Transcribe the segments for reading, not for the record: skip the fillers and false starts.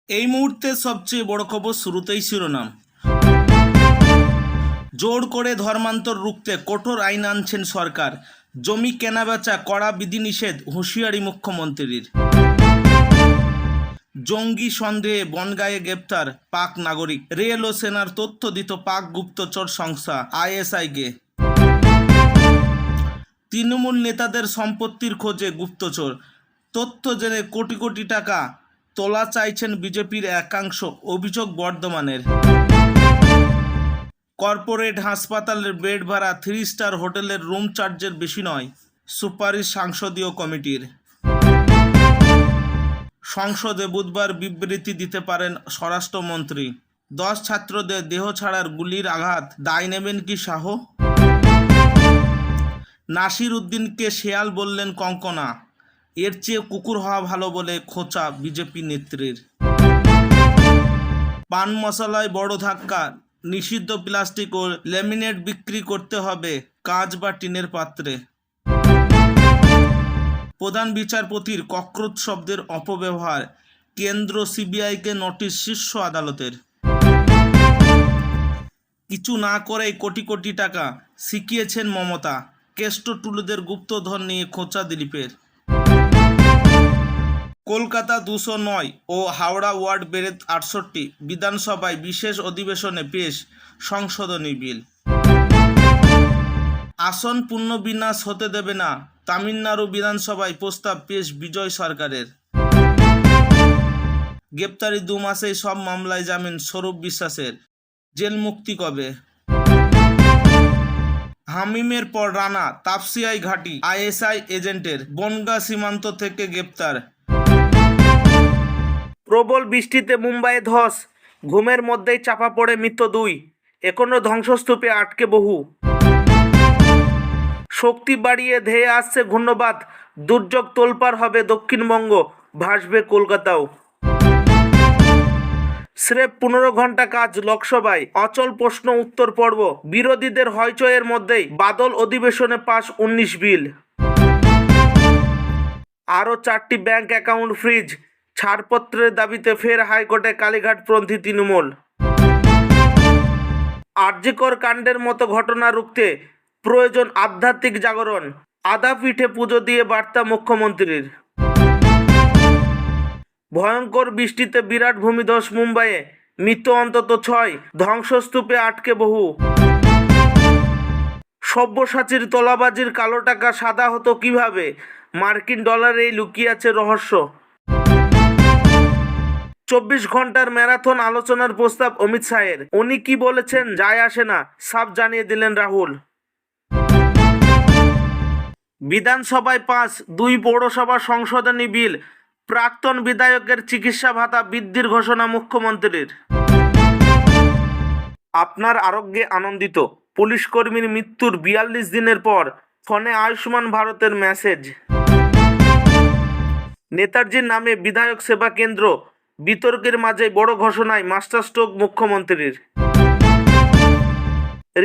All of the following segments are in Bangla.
এই মুহূর্তে সবচেয়ে বড় খবর, শুরুতেই শিরোনাম। জোর করে ধর্মান্তর রুখতে কঠোর আইন আনছেন সরকার। জমি কেনাবেচা কড়া বিধিনিষেধ, হুঁশিয়ারি মুখ্যমন্ত্রীর। জঙ্গি সন্দেহে বনগাঁয়ে গ্রেপ্তার পাক নাগরিক। রেল ও সেনার তথ্য দিত পাক গুপ্তচর সংস্থা আইএসআইকে। তৃণমূল নেতাদের সম্পত্তির খোঁজে গুপ্তচর। তথ্য জেনে কোটি কোটি টাকা তোলা চাইছেন বিজেপির একাংশ, অভিযোগ বর্ধমানের। কর্পোরেট হাসপাতালের বেড ভাড়া 3 স্টার হোটেলের রুম চার্জের বেশি নয়, সুপারিশ সংসদীয় কমিটির। সংসদে বুধবার বিবৃতি দিতে পারেন স্বরাষ্ট্রমন্ত্রী। 10 ছাত্রদের দেহ ছাড়ার গুলির আঘাত, দায় নেবেন কি শাহ? নাসির উদ্দিনকে শেয়াল বললেন কঙ্কনা, এর চেয়ে কুকুর হওয়া ভালো বলে খোঁচা বিজেপি নেত্রীর। পান মশলায় বড় ধাক্কা, নিষিদ্ধ প্লাস্টিক ও ল্যামিনেট বিক্রি করতে হবে কাঁচ বা টিনের পাত্রে। প্রধান বিচারপতির ককরোচ শব্দের অপব্যবহার, কেন্দ্র সিবিআইকে নোটিশ শীর্ষ আদালতের। কিছু না করেই কোটি কোটি টাকা শিখিয়েছেন মমতা, কেষ্ট টুলুদের গুপ্তধন নিয়ে খোঁচা দিলীপের। কলকাতা 209 ও হাওড়া ওয়ার্ড বেড়ে 68, বিধানসভায় বিশেষ অধিবেশনে পেশ সংশোধনী বিল। আসন পুনর্বিন্যাস হতে দেবে না, তামিলনাড়ু বিধানসভায় প্রস্তাব পেশ বিজয় সরকারের। গ্রেপ্তারি 2 মাসেই সব মামলায় জামিন স্বরূপ বিশ্বাসের, জেল মুক্তি কবে? হামিমের পর রানা, তাপসিয়াই ঘাঁটি আইএসআই এজেন্টের, বনগাঁ সীমান্ত থেকে গ্রেপ্তার। প্রবল বৃষ্টিতে মুম্বাইয়ে ধস, ঘুমের মধ্যেই চাপা পড়ে মৃত 2, এখনো ধ্বংসস্তূপে আটকে বহু। শক্তি বাড়িয়ে ধেয়ে আসছে ঘূর্ণিবাত, দুর্যোগ তোলপাড় হবে দক্ষিণবঙ্গ, ভাসবে কলকাতাও। স্রেফ 15 ঘন্টা কাজ লোকসভায়, অচল প্রশ্ন উত্তর পর্ব, বিরোধীদের হইচইয়ের মধ্যেই বাদল অধিবেশনে পাশ 19 বিল। আরও 4টি ব্যাংক অ্যাকাউন্ট ফ্রিজ, ছাড়পত্রের দাবিতে ফের হাইকোর্টে কালীঘাটপন্থী তৃণমূল। আরজিকর কাণ্ডের মতো ঘটনা রুখতে প্রয়োজন আধ্যাত্মিক জাগরণ, আধা পিঠে পুজো দিয়ে বার্তা মুখ্যমন্ত্রীর। ভয়ঙ্কর বৃষ্টিতে বিরাট ভূমিধস মুম্বাইয়ে, মৃত অন্তত 6, ধ্বংসস্তূপে আটকে বহু। সব্যসাচীর তোলাবাজির কালো টাকা সাদা হতো কিভাবে, মার্কিন ডলারেই লুকিয়ে আছে রহস্য। 24 ঘন্টার ম্যারাথন আলোচনার প্রস্তাব অমিত শাহের, উনি কি বলেছেন যায় আসে না, সাফ জানিয়ে দিলেন রাহুল। বিধানসভায় পাস 2 পৌরসভা সংশোধনী বিল, প্রাক্তন বিধায়কের চিকিৎসা ভাতা বৃদ্ধির ঘোষণা মুখ্যমন্ত্রীর। আপনার আরোগ্যে আনন্দিত, পুলিশ কর্মীর মৃত্যুর 42 দিনের পর ফোনে আয়ুষ্মান ভারতের মেসেজ। নেতাজির নামে বিধায়ক সেবা কেন্দ্র, বিতর্কের মাঝে বড় ঘোষণায় মাস্টারস্ট্রোক মুখ্যমন্ত্রীর।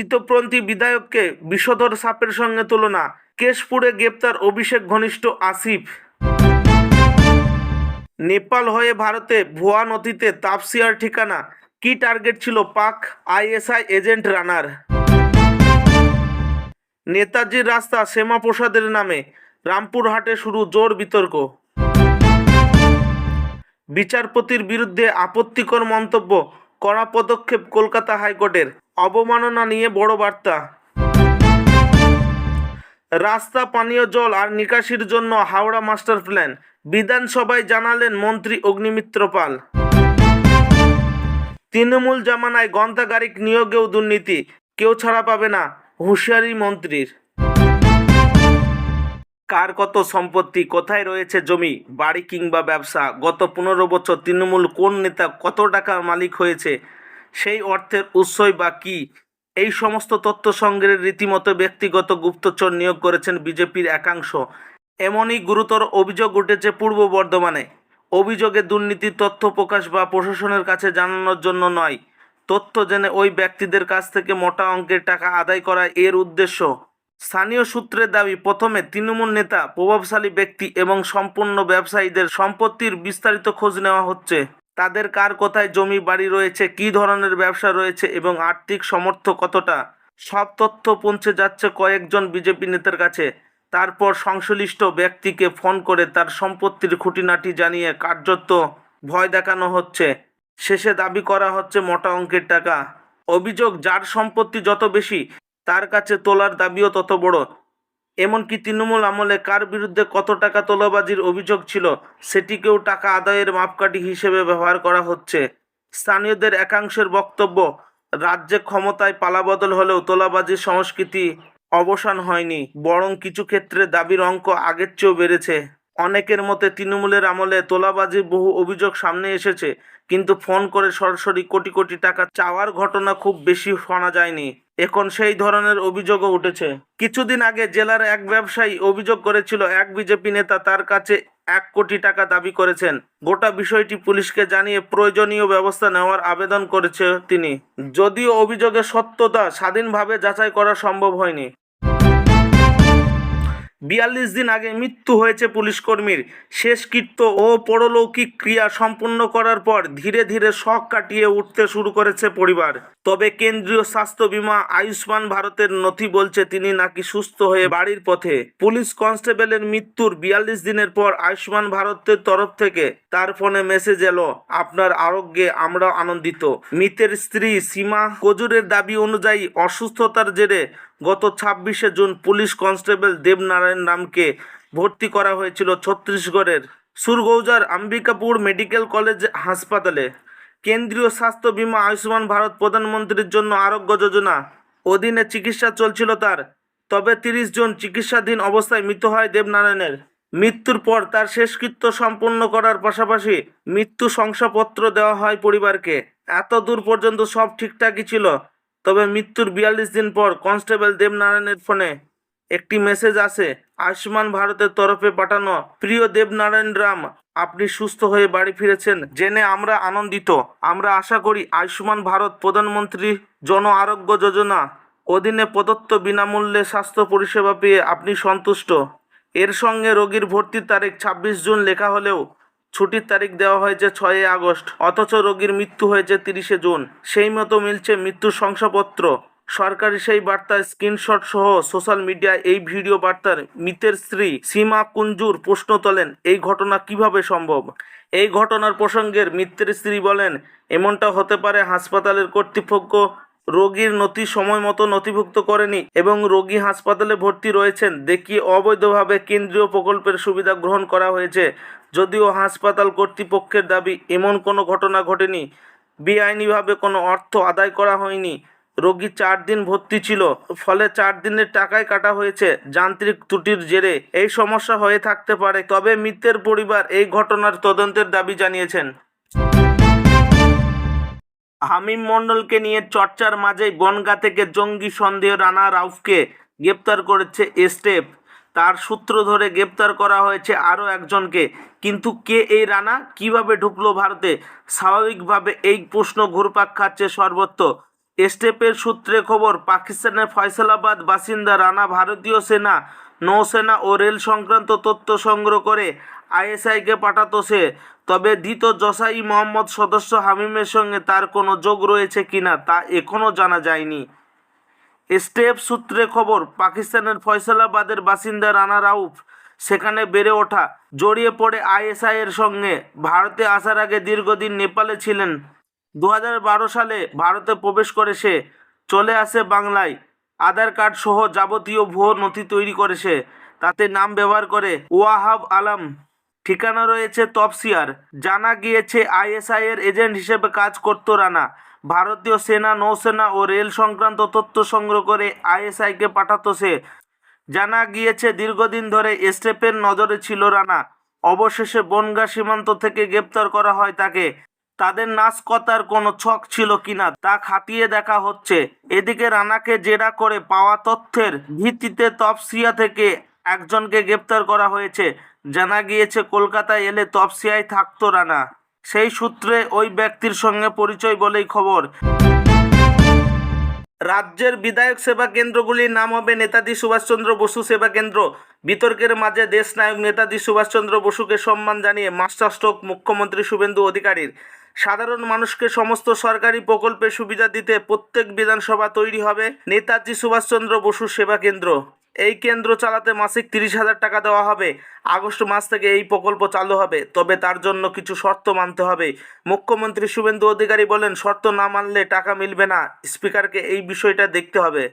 ঋতপন্থী বিধায়ককে বিষধর সাপের সঙ্গে তুলনা, কেশপুরে গ্রেপ্তার অভিষেক ঘনিষ্ঠ আসিফ। নেপাল হয়ে ভারতে ভুয়া নথিতে তাপসিয়ার ঠিকানা, কি টার্গেট ছিল পাক আইএসআই এজেন্ট রানার? নেতাজির রাস্তা শ্যামাপ্রসাদের নামে, রামপুরহাটে শুরু জোর বিতর্ক। বিচারপতির বিরুদ্ধে আপত্তিকর মন্তব্য, কড়া পদক্ষেপ কলকাতা হাইকোর্টের, অবমাননা নিয়ে বড় বার্তা। রাস্তা, পানীয় জল আর নিকাশির জন্য হাওড়া মাস্টার প্ল্যান, বিধানসভায় জানালেন মন্ত্রী অগ্নিমিত্র পাল। তৃণমূল জামানায় গ্রন্থাগারিক নিয়োগেও দুর্নীতি, কেউ ছাড়া পাবে না, হুঁশিয়ারি মন্ত্রীর। কার কত সম্পত্তি, কোথায় রয়েছে জমি, বাড়ি কিংবা ব্যবসা, গত 15 বছর তৃণমূল কোন নেতা কত টাকার মালিক হয়েছে, সেই অর্থের উৎসই বা কী, এই সমস্ত তথ্য সংগ্রহের রীতিমতো ব্যক্তিগত গুপ্তচর নিয়োগ করেছেন বিজেপির একাংশ। এমনই গুরুতর অভিযোগ উঠেছে পূর্ব বর্ধমানে। অভিযোগে দুর্নীতির তথ্য প্রকাশ বা প্রশাসনের কাছে জানানোর জন্য নয়, তথ্য জেনে ওই ব্যক্তিদের কাছ থেকে মোটা অঙ্কের টাকা আদায় করা এর উদ্দেশ্য। স্থানীয় সূত্রের দাবি, প্রথমে তৃণমূল নেতা, প্রভাবশালী ব্যক্তি এবং সম্পন্ন ব্যবসায়ীদের সম্পত্তির বিস্তারিত খোঁজ নেওয়া হচ্ছে। তাদের কার কোথায় জমি বাড়ি রয়েছে, কী ধরনের ব্যবসা রয়েছে এবং আর্থিক সামর্থ্য কতটা, সব তথ্য পৌঁছে যাচ্ছে কয়েকজন বিজেপি নেতার কাছে। তারপর সংশ্লিষ্ট ব্যক্তিকে ফোন করে তার সম্পত্তির খুঁটিনাটি জানিয়ে কার্যত ভয় দেখানো হচ্ছে। শেষে দাবি করা হচ্ছে মোটা অঙ্কের টাকা। অভিযোগ, যার সম্পত্তি যত বেশি তার কাছে তোলার দাবিও তত বড়। এমনকি তৃণমূল আমলে কার বিরুদ্ধে কত টাকা তোলাবাজির অভিযোগ ছিল সেটিকেও টাকা আদায়ের মাপকাঠি হিসেবে ব্যবহার করা হচ্ছে। স্থানীয়দের একাংশের বক্তব্য, রাজ্যে ক্ষমতায় পালাবদল হলেও তোলাবাজির সংস্কৃতি অবসান হয়নি, বরং কিছু ক্ষেত্রে দাবির অঙ্ক আগের চেয়েও বেড়েছে। অনেকের মতে তৃণমূলের আমলে তোলাবাজির বহু অভিযোগ সামনে এসেছে, কিন্তু ফোন করে সরাসরি কোটি কোটি টাকা চাওয়ার ঘটনা খুব বেশি শোনা যায়নি। এখন সেই ধরনের অভিযোগও উঠেছে। কিছুদিন আগে জেলার এক ব্যবসায়ী অভিযোগ করেছিল এক বিজেপি নেতা তার কাছে 1 কোটি টাকা দাবি করেছেন। গোটা বিষয়টি পুলিশকে জানিয়ে প্রয়োজনীয় ব্যবস্থা নেওয়ার আবেদন করেছে তিনি, যদিও অভিযোগের সত্যতা স্বাধীনভাবে যাচাই করা সম্ভব হয়নি। 42 দিন আগে মৃত্যু হয়েছে পুলিশকর্মীর। শেষকৃত্য ও পরলৌকিক ক্রিয়া সম্পূর্ণ করার পর ধীরে ধীরে শক কাটিয়ে উঠতে শুরু করেছে পরিবার। তবে কেন্দ্রীয় স্বাস্থ্য বীমা আয়ুষ্মান ভারতের নথি বলছে তিনি নাকি সুস্থ হয়ে বাড়ির পথে। পুলিশ কনস্টেবলের মৃত্যুর 42 দিনের পর আয়ুষ্মান ভারতের তরফ থেকে তার ফোনে মেসেজ এলো, আপনার আরোগ্যে আমরা আনন্দিত। মৃতের স্ত্রী সীমা কজুরের দাবি অনুযায়ী অসুস্থতার জেরে গত 26শে জুন পুলিশ কনস্টেবল দেবনারায়ণ রামকে ভর্তি করা হয়েছিল ছত্তিশগড়ের সুরগৌজার অম্বিকাপুর মেডিকেল কলেজ হাসপাতালে। কেন্দ্রীয় স্বাস্থ্য বীমা আয়ুষ্মান ভারত প্রধানমন্ত্রীর জন্য আরোগ্য যোজনা অধীনে চিকিৎসা চলছিল তার। তবে 30 জুন চিকিৎসাধীন অবস্থায় মৃত্যু হয় দেবনারায়ণের। মৃত্যুর পর তার শেষকৃত্য সম্পন্ন করার পাশাপাশি মৃত্যু শংসাপত্র দেওয়া হয় পরিবারকে। এত দূর পর্যন্ত সব ঠিকঠাকই ছিল। তবে মৃত্যুর 42 দিন পর কনস্টেবল দেবনারায়ণের ফোনে একটি মেসেজ আসে, আয়ুষ্মান ভারতের তরফে পাঠানো, প্রিয় দেবনারায়ণ রাম, আপনি সুস্থ হয়ে বাড়ি ফিরেছেন জেনে আমরা আনন্দিত। আমরা আশা করি আয়ুষ্মান ভারত প্রধানমন্ত্রী জন আরোগ্য যোজনা অধীনে প্রদত্ত বিনামূল্যে স্বাস্থ্য পরিষেবা পেয়ে আপনি সন্তুষ্ট। এর সঙ্গে রোগীর ভর্তির তারিখ 26 জুন লেখা হলেও ছুটির তারিখ দেওয়া হয়েছে 6 আগস্ট, অথচ রোগীর মৃত্যু হয়েছে 30শে জুন। সেই মতো মিলছে মৃত্যুর শংসাপত্র। সরকারি সেই বার্তার স্ক্রিনশট সহ সোশ্যাল মিডিয়ায় এই ভিডিও বার্তার মৃতের স্ত্রী সীমা কুঞ্জুর প্রশ্ন তোলেন, এই ঘটনা কিভাবে সম্ভব। এই ঘটনার প্রসঙ্গের মৃতের স্ত্রী বলেন, এমনটা হতে পারে হাসপাতালের কর্তৃপক্ষ রোগীর নথি সময় মতো নথিভুক্ত করেনি এবং রোগী হাসপাতালে ভর্তি রয়েছেন দেখিয়ে অবৈধভাবে কেন্দ্রীয় প্রকল্পের সুবিধা গ্রহণ করা হয়েছে। যদিও হাসপাতাল কর্তৃপক্ষের দাবি এমন কোনো ঘটনা ঘটেনি, বেআইনিভাবে কোনো অর্থ আদায় করা হয়নি। রোগী 4 দিন ভর্তি ছিল, ফলে 4 দিনের টাকাই কাটা হয়েছে। যান্ত্রিক ত্রুটির জেরে এই সমস্যা হয়ে থাকতে পারে। তবে মৃতের পরিবার এই ঘটনার তদন্তের দাবি জানিয়েছেন। হামিম মণ্ডলকে নিয়ে চর্চার মাঝেই বনগাঁ থেকে জঙ্গি সন্দেহ রানা রাউফকে গ্রেপ্তার করেছে এসটিএফ। তার সূত্র ধরে গ্রেপ্তার করা হয়েছে আরও একজনকে। কিন্তু কে এই রানা, কিভাবে ঢুকলো ভারতে? স্বাভাবিকভাবে এই প্রশ্ন ঘুরপাক খাচ্ছে সর্বত্র। এসটিএফের সূত্রে খবর, পাকিস্তানের ফয়সালাবাদ বাসিন্দা রানা ভারতীয় সেনা, নৌসেনা ও রেল সংক্রান্ত তথ্য সংগ্রহ করে আইএসআইকে পাঠাতো সে। তবে ধৃত জসাই মোহাম্মদ সদস্য হামিমের সঙ্গে তার কোনো যোগ রয়েছে কিনা তা এখনও জানা যায়নি। এসটিএফ সূত্রে খবর, পাকিস্তানের ফয়সালাবাদের বাসিন্দা রানা রাউফ সেখানে বেড়ে ওঠা, জড়িয়ে পড়ে আইএসআই এর সঙ্গে। ভারতে আসার আগে দীর্ঘদিন নেপালে ছিলেন। 2012 সালে ভারতে প্রবেশ করে সে চলে আসে বাংলায়। আধার কার্ড সহ যাবতীয় ভুয়ো নথি তৈরি করে সে। তাতে নাম ব্যবহার করে ওয়াহাব আলম, ঠিকানা রয়েছে তপসিয়ার। জানা গিয়েছে আইএসআই এর এজেন্ট হিসেবে কাজ করত রানা। ভারতীয় সেনা, নৌসেনা ও রেল সংক্রান্ত তথ্য সংগ্রহ করে আইএসআইকে পাঠাতো সে। জানা গিয়েছে দীর্ঘদিন ধরে এসটিএফের নজরে ছিল রানা। অবশেষে বনগাঁ সীমান্ত থেকে গ্রেপ্তার করা হয় তাকে। তাদের নাশকতার কোনো ছক ছিল কিনা তা খতিয়ে দেখা হচ্ছে। এদিকে রানাকে জেরা করে পাওয়া তথ্যের ভিত্তিতে তপসিয়া থেকে একজনকে গ্রেপ্তার করা হয়েছে। জানা গিয়েছে কলকাতায় এলে তপসিয়ায় থাকতো রানা। সেই সূত্রে ওই ব্যক্তির সঙ্গে পরিচয় বলেই খবর। রাজ্যের বিধায়ক সেবা কেন্দ্রগুলির নাম হবে নেতাজি সুভাষচন্দ্র বসু সেবা কেন্দ্র। বিতর্কের মাঝে দেশনায়ক নেতাজি সুভাষচন্দ্র বসুকে সম্মান জানিয়ে মাস্টার স্ট্রোক মুখ্যমন্ত্রী শুভেন্দু অধিকারীর। সাধারণ মানুষকে সমস্ত সরকারি প্রকল্পের সুবিধা দিতে প্রত্যেক বিধানসভা তৈরি হবে নেতাজি সুভাষচন্দ্র বসু সেবা কেন্দ্র। এই কেন্দ্র চালাতে মাসিক 30,000 টাকা দেওয়া হবে। আগস্ট মাস থেকে এই প্রকল্প চালু হবে, তবে তার জন্য কিছু শর্ত মানতে হবে। মুখ্যমন্ত্রী শুভেন্দু অধিকারী বলেন, শর্ত না মানলে টাকা মিলবে না। স্পিকারকে এই বিষয়টা দেখতে হবে।